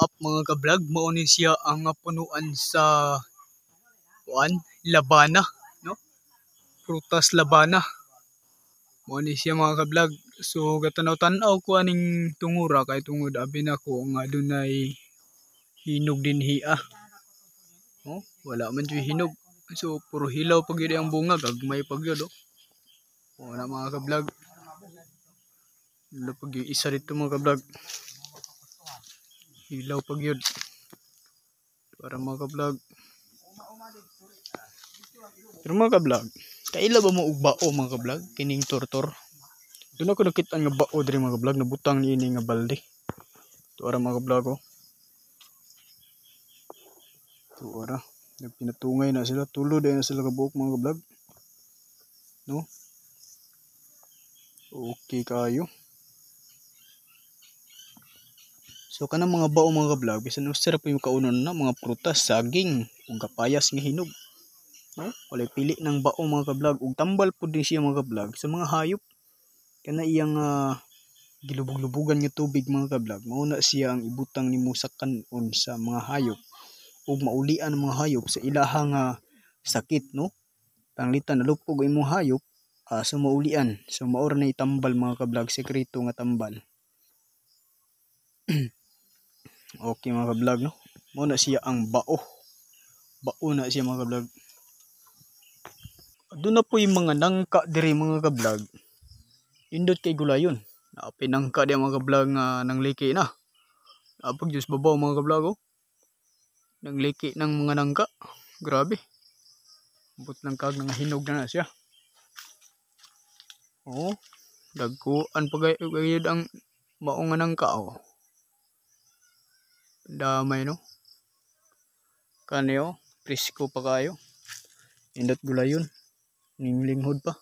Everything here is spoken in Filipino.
hap mga ka-vlog, mao ni siya ang punuan sa labana, no? Prutas labana. Mao ni siya mga ka-vlog. So gatanaw-tanaw ko aning tungura kay tungod abi nako nga adunay hinog dinhi Oh, wala man jud hinog. So puro hilaw pag yun ang bunga, gagmay pag yun, oh. Wala mga ka-vlog. Wala pag yung isa dito mga ka-vlog. Hilaw pag yun. Para mga ka-vlog. Pero mga ka-vlog, kaila ba mo og bao mga ka-vlog? Kining tortor. Doon ako nakita nga bao diri mga ka-vlog, nabutang ni ini nga balde. Tuara mga ka-vlog, oh. Tuara. Pinatungay na sila, tulo din na sila kabuok mga ka-vlog. No? Okay kayo. So kanang mga bao mga ka-vlog, bisan usara pa yung kaunon na mga prutas, saging, ug kapayas nga hinog. No? Walay pili ng bao mga ka-vlog, ug tambal pud din siya mga ka-vlog sa mga hayop. Kana iyang gilubog-lubugan nga tubig mga ka-vlog, mao na siya ang ibutang nimo sa kanon sa mga hayop ug maulian ang mga hayop sa ilahang sakit, no? Panglitan nalupog ang imong hayop sa maulian. So mao ra na itambal mga ka-vlog, sekreto nga tambal. Okay mga ka-vlog, no? Mao na siya ang bao. Bao na siya mga ka-vlog. Doon na po yung mga nangka diri mga ka-vlog. Indot kay gulayon. Pinangka di mga ka-vlog nga nang liki na. Apag Diyos babaw mga ka-vlog, oh. Nang liki ng mga nangka. Grabe. But lang kag nang hinog na siya. Oh. Dagkuan pagayod ang maong nga nangka, oh. Damay, no? Kani, oh. Presko pa kayo. Indot gulayon. Ninglinghod pa.